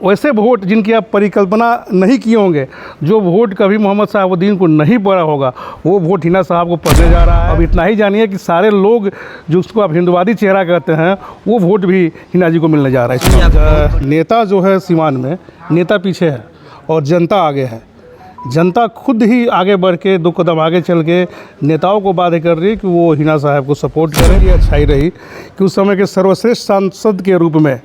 वैसे वोट जिनकी आप परिकल्पना नहीं किए होंगे, जो वोट कभी मोहम्मद शहाबुद्दीन को नहीं पड़ा होगा, वो वोट हिना साहब को पड़ने जा रहा है। अब इतना ही जानिए कि सारे लोग जो उसको आप हिंदुवादी चेहरा कहते हैं, वो वोट भी हिना जी को मिलने जा रहा है। नेता जो है सीवान में, नेता पीछे है और जनता आगे है। जनता खुद ही आगे बढ़ के 2 कदम आगे चल के नेताओं को बाध्य कर रही है कि वो हिना साहब को सपोर्ट करें। ये अच्छाई रही कि उस समय के सर्वश्रेष्ठ सांसद के रूप में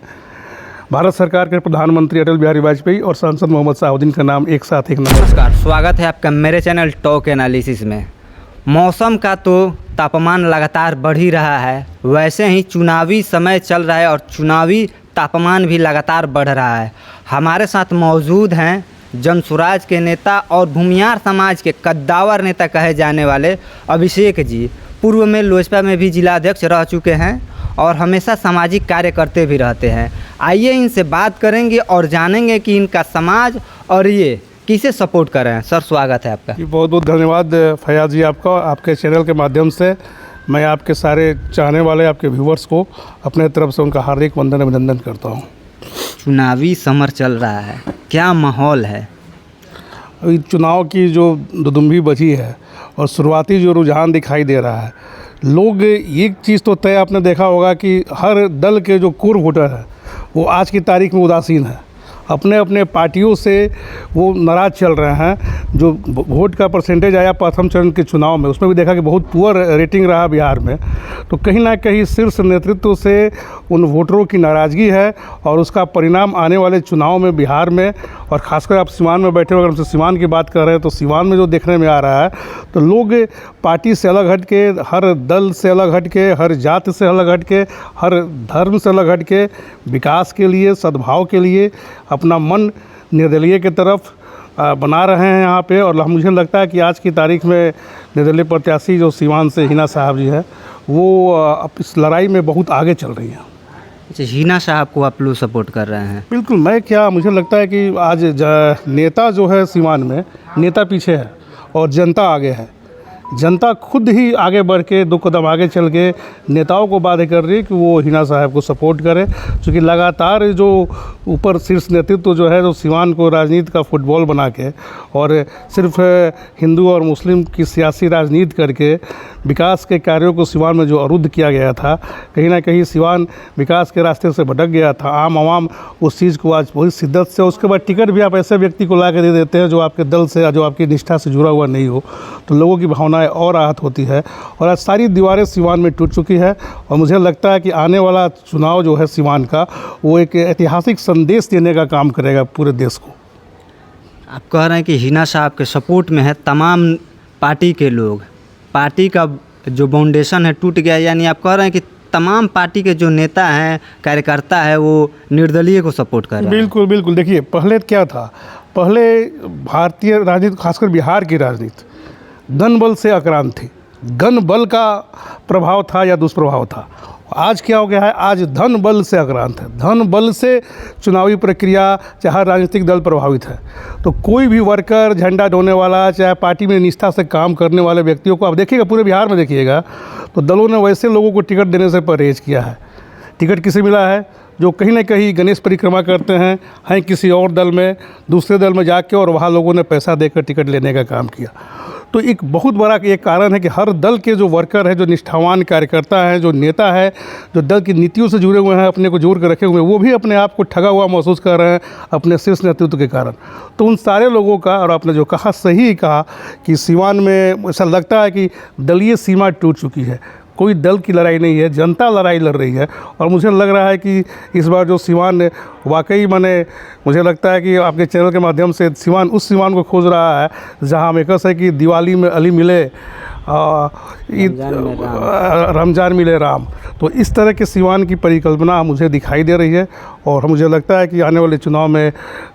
भारत सरकार के प्रधानमंत्री अटल बिहारी वाजपेयी और सांसद मोहम्मद शहाबुद्दीन का नाम एक साथ एक नंबर। नमस्कार, स्वागत है आपका मेरे चैनल टॉक एनालिसिस में। मौसम का तो तापमान लगातार बढ़ ही रहा है, वैसे ही चुनावी समय चल रहा है और चुनावी तापमान भी लगातार बढ़ रहा है। हमारे साथ मौजूद हैं जनसुराज के नेता और भूमियार समाज के कद्दावर नेता कहे जाने वाले अभिषेक जी। पूर्व में लोजपा में भी जिलाध्यक्ष रह चुके हैं और हमेशा सामाजिक कार्य करते भी रहते हैं। आइए इनसे बात करेंगे और जानेंगे कि इनका समाज और ये किसे सपोर्ट कर रहे हैं। सर, स्वागत है आपका। बहुत बहुत धन्यवाद फयाज जी आपका। आपके चैनल के माध्यम से मैं आपके सारे चाहने वाले आपके व्यूवर्स को अपने तरफ से उनका हार्दिक वंदन अभिनंदन करता हूँ। चुनावी समर चल रहा है, क्या माहौल है? अभी चुनाव की जो दुदुम्भी बची है और शुरुआती जो रुझान दिखाई दे रहा है, लोग एक चीज़ तो तय आपने देखा होगा कि हर दल के जो कोर वोटर है वो आज की तारीख में उदासीन है। अपने अपने पार्टियों से वो नाराज़ चल रहे हैं। जो वोट का परसेंटेज आया प्रथम चरण के चुनाव में, उसमें भी देखा कि बहुत पुअर रेटिंग रहा बिहार में। तो कहीं ना कहीं शीर्ष नेतृत्व से उन वोटरों की नाराज़गी है और उसका परिणाम आने वाले चुनाव में बिहार में, और ख़ासकर आप सीवान में बैठे हो, अगर हमसे सीवान की बात कर रहे हैं तो सीवान में जो देखने में आ रहा है, तो लोग पार्टी से अलग हट के, हर दल से अलग हट के, हर जाति से अलग हट के, हर धर्म से अलग हट के विकास के लिए, सद्भाव के लिए अपना मन निर्दलीय की तरफ बना रहे हैं यहाँ पे। और मुझे लगता है कि आज की तारीख में निर्दलीय प्रत्याशी जो सीवान से हिना साहब जी है, वो इस लड़ाई में बहुत आगे चल रही हैं। अच्छा, हिना साहब को आप लोग सपोर्ट कर रहे हैं? बिल्कुल। मुझे लगता है कि आज नेता जो है सीवान में, नेता पीछे है और जनता आगे है। जनता खुद ही आगे बढ़ के 2 कदम आगे चल के नेताओं को बाध्य कर रही है कि वो हिना साहब को सपोर्ट करें, क्योंकि लगातार जो ऊपर शीर्ष नेतृत्व जो है, जो सीवान को राजनीति का फुटबॉल बना के और सिर्फ हिंदू और मुस्लिम की सियासी राजनीति करके विकास के कार्यों को सीवान में जो अवरुद्ध किया गया था, कहीं ना कहीं सीवान विकास के रास्ते से भटक गया था। आम आवाम उस चीज़ को आज बहुत शिद्दत से, उसके बाद टिकट भी आप ऐसे व्यक्ति को ला के दे देते हैं जो आपके दल से, जो आपकी निष्ठा से जुड़ा हुआ नहीं हो, तो लोगों की भावनाएं और आहत होती है। और आज सारी दीवारें सीवान में टूट चुकी है और मुझे लगता है कि आने वाला चुनाव जो है सीवान का, वो एक ऐतिहासिक संदेश देने का काम करेगा पूरे देश को। आप कह रहे हैं कि हिना साहब के सपोर्ट में है तमाम पार्टी के लोग, पार्टी का जो फाउंडेशन है टूट गया, यानी आप कह रहे हैं कि तमाम पार्टी के जो नेता हैं, कार्यकर्ता है, वो निर्दलीय को सपोर्ट कर रहे हैं? बिल्कुल बिल्कुल। देखिए, पहले क्या था, पहले भारतीय राजनीति, खासकर बिहार की राजनीति धन बल से आक्रांत थी। धन बल का प्रभाव था या दुष्प्रभाव था। आज क्या हो गया है, आज धन बल से आक्रांत है। धन बल से चुनावी प्रक्रिया, चाहे राजनीतिक दल प्रभावित है। तो कोई भी वर्कर, झंडा ढोने वाला, चाहे पार्टी में निष्ठा से काम करने वाले व्यक्तियों को आप देखिएगा, पूरे बिहार में देखिएगा, तो दलों ने वैसे लोगों को टिकट देने से परहेज किया है। टिकट किसे मिला है? जो कहीं ना कहीं गणेश परिक्रमा करते हैं किसी और दल में, दूसरे दल में जाके, और वहाँ लोगों ने पैसा देकर टिकट लेने का काम किया। तो एक बहुत बड़ा एक कारण है कि हर दल के जो वर्कर है, जो निष्ठावान कार्यकर्ता हैं, जो नेता है, जो दल की नीतियों से जुड़े हुए हैं, अपने को जोड़ कर रखे हुए हैं, वो भी अपने आप को ठगा हुआ महसूस कर रहे हैं अपने शीर्ष नेतृत्व के कारण। तो उन सारे लोगों का, और आपने जो कहा सही कहा कि सीवान में ऐसा लगता है कि दलीय सीमा टूट चुकी है। कोई दल की लड़ाई नहीं है, जनता लड़ाई लड़ रही है। और मुझे लग रहा है कि इस बार जो सीवान वाकई मुझे लगता है कि आपके चैनल के माध्यम से सीवान उस सीवान को खोज रहा है जहां हमें कस है कि दिवाली में अली मिले, रमजान मिले राम। तो इस तरह के सीवान की परिकल्पना मुझे दिखाई दे रही है और मुझे लगता है कि आने वाले चुनाव में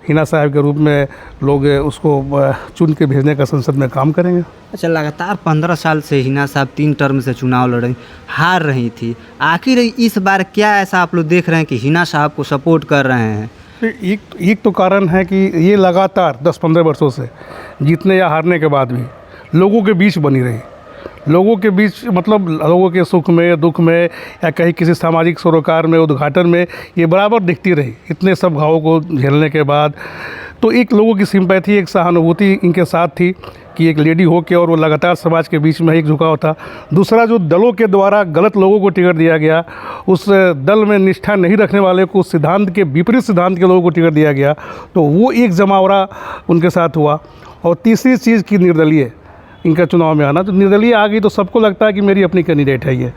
हिना साहब के रूप में लोग उसको चुन के भेजने का संसद में काम करेंगे। अच्छा, लगातार 15 साल से हिना साहब 3 टर्म से चुनाव लड़ रही, हार रही थी। आखिर इस बार क्या ऐसा आप लोग देख रहे हैं कि हिना साहब को सपोर्ट कर रहे हैं? एक तो कारण है कि ये लगातार 10-15 वर्षों से जीतने या हारने के बाद भी लोगों के बीच बनी रही। लोगों के बीच, मतलब लोगों के सुख में, दुख में, या कहीं किसी सामाजिक सरोकार में, उद्घाटन में ये बराबर दिखती रही। इतने सब घावों को झेलने के बाद तो एक लोगों की सिंपैथी, एक सहानुभूति इनके साथ थी कि एक लेडी हो के और वो लगातार समाज के बीच में एक झुकाव था। दूसरा, जो दलों के द्वारा गलत लोगों को टिकट दिया गया, उस दल में निष्ठा नहीं रखने वाले को, सिद्धांत के विपरीत सिद्धांत के लोगों को टिकट दिया गया, तो वो एक जमावड़ा उनके साथ हुआ। और तीसरी चीज़ की निर्दलीय इनका चुनाव में आना, तो निर्दलीय आ गई तो सबको लगता है कि मेरी अपनी कैंडिडेट है ये।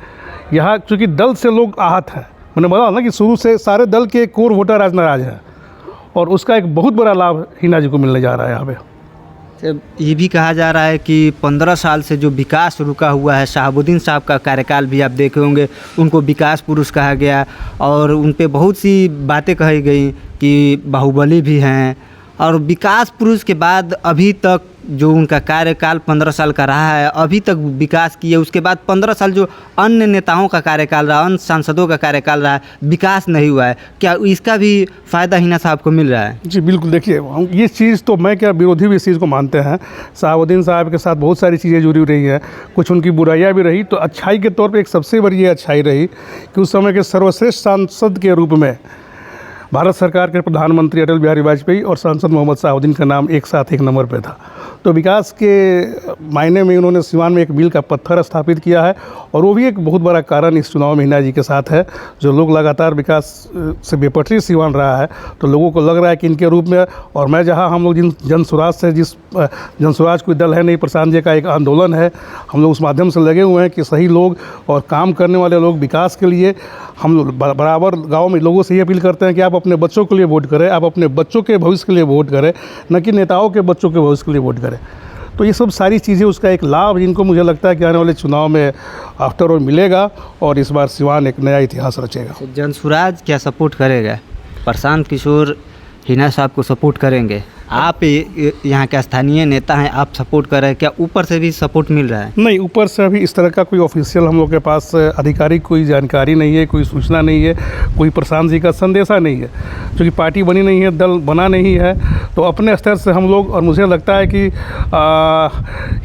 यहाँ चूँकि दल से लोग आहत हैं, मैंने बताया ना कि शुरू से सारे दल के कोर वोटर आज नाराज हैं, और उसका एक बहुत बड़ा लाभ हिना जी को मिलने जा रहा है यहाँ पे। ये भी कहा जा रहा है कि 15 साल से जो विकास रुका हुआ है, शहाबुद्दीन साहब का कार्यकाल भी आप देखे होंगे, उनको विकास पुरुष कहा गया और उन पे बहुत सी बातें कही गई कि बाहुबली भी हैं। और विकास पुरुष के बाद अभी तक जो उनका कार्यकाल 15 साल का रहा है, अभी तक विकास किए। उसके बाद 15 साल जो अन्य नेताओं का कार्यकाल रहा, अन्य सांसदों का कार्यकाल रहा, विकास नहीं हुआ है। क्या इसका भी फ़ायदा हिना साहब को मिल रहा है? जी बिल्कुल। देखिए, ये चीज़ तो मैं क्या, विरोधी भी इस चीज़ को मानते हैं। शहाबुद्दीन साहब के साथ बहुत सारी चीज़ें जुड़ी रही हैं, कुछ उनकी बुराइयाँ भी रही, तो अच्छाई के तौर पर एक सबसे बड़ी ये अच्छाई रही कि उस समय के सर्वश्रेष्ठ सांसद के रूप में भारत सरकार के प्रधानमंत्री अटल बिहारी वाजपेयी और सांसद मोहम्मद शहाबुद्दीन का नाम एक साथ एक नंबर पे था। तो विकास के मायने में उन्होंने सिवान में एक मील का पत्थर स्थापित किया है, और वो भी एक बहुत बड़ा कारण इस चुनाव में हिना जी के साथ है। जो लोग लगातार विकास से बेपटरी सिवान रहा है, तो लोगों को लग रहा है कि इनके रूप में, और मैं जहाँ हम लोग जिन जनसुराज से, जिस जनसुराज कोई दल है नहीं, प्रशांत जी का एक आंदोलन है, हम लोग उस माध्यम से लगे हुए हैं कि सही लोग और काम करने वाले लोग विकास के लिए, हम लोग बराबर गाँव में लोगों से ये अपील करते हैं कि आप अपने बच्चों के लिए वोट करें, आप अपने बच्चों के भविष्य के लिए वोट करें, न कि नेताओं के बच्चों के भविष्य के लिए वोट करें। तो ये सब सारी चीज़ें उसका एक लाभ जिनको मुझे लगता है कि आने वाले चुनाव में आफ्टर ऑल मिलेगा, और इस बार सिवान एक नया इतिहास रचेगा। जनसुराज क्या सपोर्ट करेगा? प्रशांत किशोर हिना साहब को सपोर्ट करेंगे? आप यहाँ के स्थानीय नेता हैं, आप सपोर्ट कर रहे हैं, क्या ऊपर से भी सपोर्ट मिल रहा है? नहीं, ऊपर से अभी इस तरह का कोई ऑफिशियल हम लोग के पास आधिकारिक कोई जानकारी नहीं है, कोई सूचना नहीं है, कोई प्रशांत जी का संदेशा नहीं है। क्योंकि पार्टी बनी नहीं है, दल बना नहीं है, तो अपने स्तर से हम लोग, और मुझे लगता है कि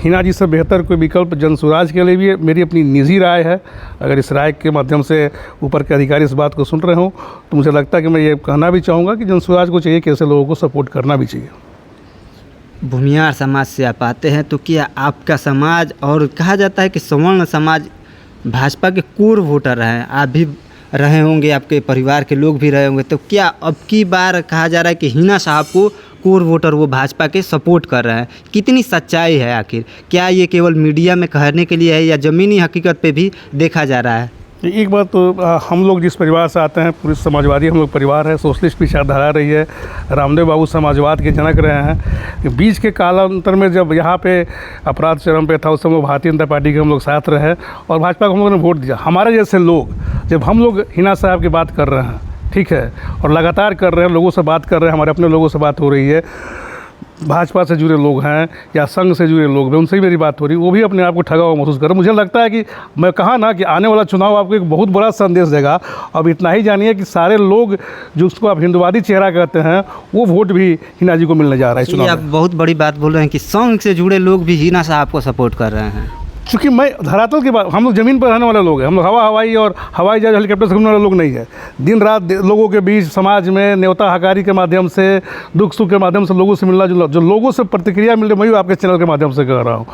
हिना जी से बेहतर कोई विकल्प जनसुराज के लिए भी है। मेरी अपनी निजी राय है, अगर इस राय के माध्यम से ऊपर के अधिकारी इस बात को सुन रहे हों, तो मुझे लगता है कि मैं ये कहना भी चाहूँगा कि जनसुराज को चाहिए कि ऐसे लोगों को सपोर्ट करना भी चाहिए। भूमियार समाज से आप आते हैं, तो क्या आपका समाज, और कहा जाता है कि सवर्ण समाज भाजपा के कोर वोटर हैं, आप भी रहे होंगे, आपके परिवार के लोग भी रहे होंगे, तो क्या अब की बार कहा जा रहा है कि हिना साहब को कोर वोटर वो भाजपा के सपोर्ट कर रहे हैं? कितनी सच्चाई है आखिर? क्या ये केवल मीडिया में कहने के लिए है या ज़मीनी हकीकत पे भी देखा जा रहा है? एक बात तो हम लोग जिस परिवार से आते हैं, पूरी समाजवादी हम लोग परिवार है, सोशलिस्ट विचारधारा रही है, रामदेव बाबू समाजवाद के जनक रहे हैं। बीच के कालांतर में जब यहाँ पे अपराध चरम पे था, उस समय भारतीय जनता पार्टी के हम लोग साथ रहे और भाजपा को हम लोगों ने वोट दिया। हमारे जैसे लोग, जब हम लोग हिना साहब की बात कर रहे हैं, ठीक है, और लगातार कर रहे हैं, लोगों से बात कर रहे हैं, हमारे अपने लोगों से बात हो रही है, भाजपा से जुड़े लोग हैं या संघ से जुड़े लोग हैं, उनसे भी मेरी बात हो रही, वो भी अपने आप को ठगा हुआ महसूस कर रहे हैं। मुझे लगता है कि मैं कहा ना कि आने वाला चुनाव आपको एक बहुत बड़ा संदेश देगा। अब इतना ही जानिए कि सारे लोग जो उसको आप हिंदुवादी चेहरा कहते हैं, वो वोट भी हिना जी को मिलने जा रहा है चुनाव में। आप बहुत बड़ी बात बोल रहे हैं कि संघ से जुड़े लोग भी हिना साहब को सपोर्ट कर रहे हैं। चूँकि मैं धरातल की बात, हम लोग ज़मीन पर रहने वाले लोग हैं, हम लोग हवाई और हवाई जहाज हेलीकॉप्टर से घूमने वाले लोग नहीं है। दिन रात लोगों के बीच, समाज में न्योता हकारी के माध्यम से, दुख सुख के माध्यम से लोगों से मिलना जुलना, जो लोगों से प्रतिक्रिया मिल रही, मैं आपके चैनल के माध्यम से कह रहा हूँ।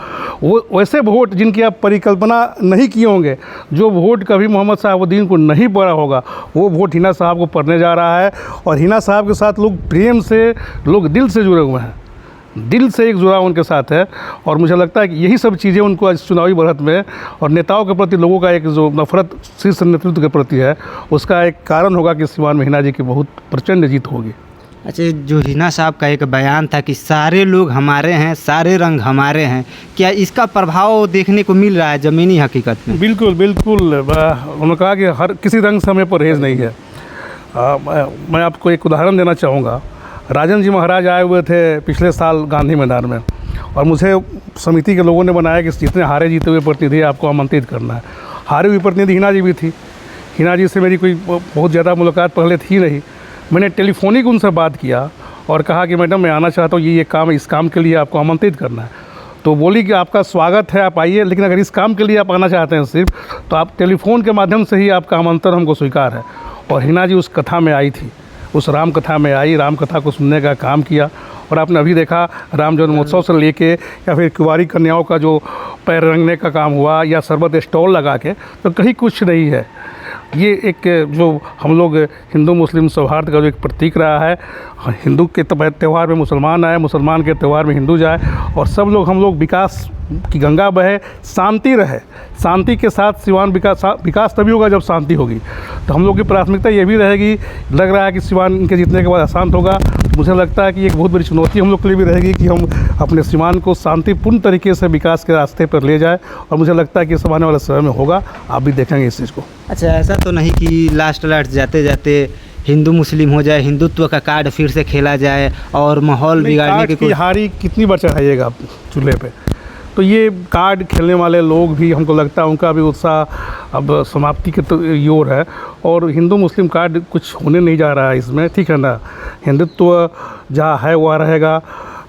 वो वैसे वोट जिनकी आप परिकल्पना नहीं किए होंगे, जो वोट कभी मोहम्मद शहाबुद्दीन को नहीं पड़ा होगा, वो वोट हिना साहब को पड़ने जा रहा है। और हिना साहब के साथ लोग प्रेम से, लोग दिल से जुड़े हुए हैं, दिल से एक जुड़ाव उनके साथ है। और मुझे लगता है कि यही सब चीज़ें उनको इस चुनावी बढ़त में, और नेताओं के प्रति लोगों का एक जो नफरत शीर्ष नेतृत्व के प्रति है, उसका एक कारण होगा कि सिवान में हिना जी की बहुत प्रचंड जीत होगी। अच्छा, जो हिना साहब का एक बयान था कि सारे लोग हमारे हैं, सारे रंग हमारे हैं, क्या इसका प्रभाव देखने को मिल रहा है ज़मीनी हकीकत में? बिल्कुल बिल्कुल। उन्होंने कहा कि हर किसी रंग से हमें परहेज़ नहीं है। मैं आपको एक उदाहरण देना चाहूँगा। राजन जी महाराज आए हुए थे पिछले साल गांधी मैदान में, और मुझे समिति के लोगों ने बनाया कि जितने हारे जीते हुए प्रतिनिधि आपको आमंत्रित करना है। हारे हुई प्रतिनिधि हिना जी भी थी। हिना जी से मेरी कोई बहुत ज़्यादा मुलाकात पहले थी नहीं। मैंने टेलीफोनिक उनसे बात किया और कहा कि मैडम मैं आना चाहता हूँ, ये काम, इस काम के लिए आपको आमंत्रित करना है। तो बोली कि आपका स्वागत है, आप आइए, लेकिन अगर इस काम के लिए आप आना चाहते हैं सिर्फ, तो आप टेलीफोन के माध्यम से ही आपका आमंत्रण हमको स्वीकार है। और हिना जी उस कथा में आई थी, उस राम कथा में आई, राम कथा को सुनने का काम किया। और आपने अभी देखा राम जन्मोत्सव से लेके या फिर कुंवारी कन्याओं का जो पैर रंगने का काम हुआ या शरबत स्टॉल लगा के, तो कहीं कुछ नहीं है। ये एक जो हम लोग हिंदू मुस्लिम सौहार्द का जो एक प्रतीक रहा है, हिंदू के त्यौहार में मुसलमान आए, मुसलमान के त्यौहार में हिंदू जाए, और सब लोग हम लोग विकास की गंगा बहे, शांति रहे। शांति के साथ सिवान विकास तभी होगा जब शांति होगी। तो हम लोग की प्राथमिकता ये भी रहेगी। लग रहा है कि सिवान इनके जीतने के बाद अशांत होगा। मुझे लगता है कि एक बहुत बड़ी चुनौती हम लोग के लिए भी रहेगी कि हम अपने सिवान को शांतिपूर्ण तरीके से विकास के रास्ते पर ले जाए, और मुझे लगता है कि इस आने वाले समय में होगा। आप भी देखेंगे इस चीज़ को। अच्छा, ऐसा तो नहीं कि लास्ट जाते जाते हिंदू मुस्लिम हो जाए, हिंदुत्व का कार्ड फिर से खेला जाए और माहौल बिगाड़ने की हारी कितनी बार चढ़ाइएगा आप चूल्हे पे? तो ये कार्ड खेलने वाले लोग भी, हमको लगता है उनका भी उत्साह अब समाप्ति के तो योर है। और हिंदू मुस्लिम कार्ड कुछ होने नहीं जा रहा है इसमें, ठीक है ना। हिंदुत्व जहाँ है वहाँ रहेगा,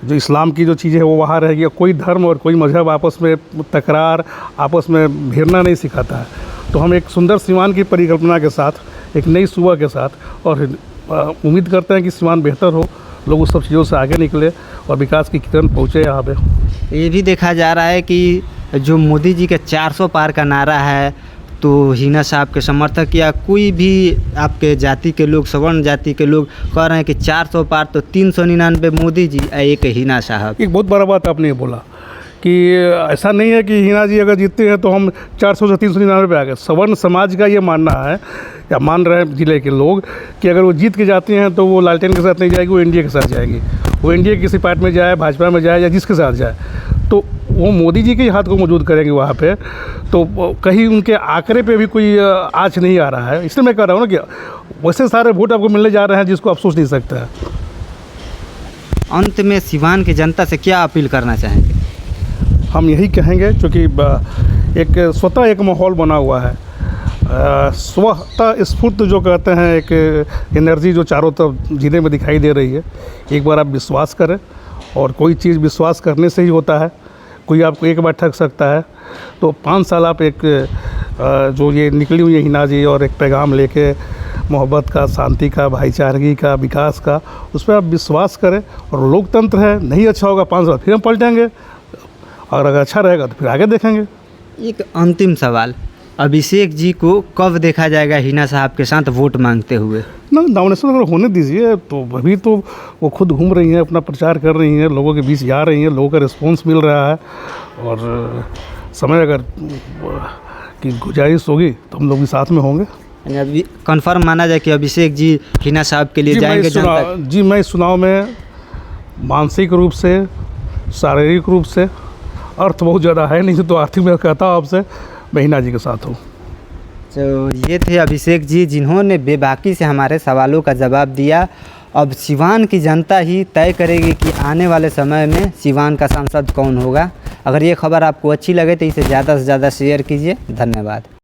जो इस्लाम की जो चीज़ें हैं वो वहाँ रहेगी। कोई धर्म और कोई मज़हब आपस में तकरार, आपस में भिड़ना नहीं सिखाता है। तो हम एक सुंदर सिवान की परिकल्पना के साथ, एक नई सुबह के साथ, और उम्मीद करते हैं कि सिवान बेहतर हो, लोग उस सब चीज़ों से आगे निकले और विकास की किरण पहुँचे यहाँ पे। ये भी देखा जा रहा है कि जो मोदी जी के 400 पार का नारा है, तो हिना साहब के समर्थक या कोई भी आपके जाति के लोग, सवर्ण जाति के लोग कह रहे हैं कि 400 पार तो 399 मोदी जी, एक हिना साहब। एक बहुत बड़ा बात आपने बोला कि ऐसा नहीं है कि हिना जी अगर जीतते हैं तो हम 400 से 399 पे आ गए। सवर्ण समाज का ये मानना है, या मान रहे हैं ज़िले के लोग, कि अगर वो जीत के जाते हैं तो वो लालटेन के साथ नहीं जाएगी, वो एनडीए के साथ जाएगी। वो एनडीए किसी पार्टी में जाए, भाजपा में जाए, या जिसके साथ जाए, तो वो मोदी जी के ही हाथ को मौजूद करेंगे वहाँ पे। तो कहीं उनके आंकड़े पे भी कोई आँच नहीं आ रहा है। इसलिए मैं कह रहा हूँ ना कि वैसे सारे वोट आपको मिलने जा रहे हैं जिसको आप सोच नहीं सकते हैं। अंत में सिवान की जनता से क्या अपील करना चाहेंगे? हम यही कहेंगे, क्योंकि एक स्वतः एक माहौल बना हुआ है, स्वतः स्फूर्त जो कहते हैं, एक एनर्जी जो चारों तरफ ज़िले में दिखाई दे रही है। एक बार आप विश्वास करें, और कोई चीज़ विश्वास करने से ही होता है। कोई आपको एक बार ठग सकता है, तो 5 साल आप एक जो ये निकली हुई है हिना जी, और एक पैगाम लेके मोहब्बत का, शांति का, भाईचारगी का, विकास का, उस पर आप विश्वास करें। और लोकतंत्र है, नहीं अच्छा होगा 5 साल फिर हम पलटेंगे, और अगर अच्छा रहेगा तो फिर आगे देखेंगे। एक अंतिम सवाल, अभिषेक जी को कब देखा जाएगा हिना साहब के साथ वोट मांगते हुए? ना, नॉमिनेशन अगर होने दीजिए। तो अभी तो वो खुद घूम रही हैं, अपना प्रचार कर रही हैं, लोगों के बीच जा रही हैं, लोगों का रिस्पॉन्स मिल रहा है। और समय अगर की गुजारिश होगी तो हम लोग भी साथ में होंगे। अभी कन्फर्म माना जाए कि अभिषेक जी हिना साहब के लिए जाएंगे जनता? जी, मैं इस चुनाव में मानसिक रूप से, शारीरिक रूप से, अर्थ बहुत ज़्यादा है नहीं तो आर्थिक में कहता हूँ आपसे, मैं हिना जी के साथ हूँ। तो ये थे अभिषेक जी, जिन्होंने बेबाकी से हमारे सवालों का जवाब दिया। अब सिवान की जनता ही तय करेगी कि आने वाले समय में सिवान का सांसद कौन होगा। अगर ये खबर आपको अच्छी लगे तो इसे ज़्यादा से ज़्यादा शेयर कीजिए। धन्यवाद।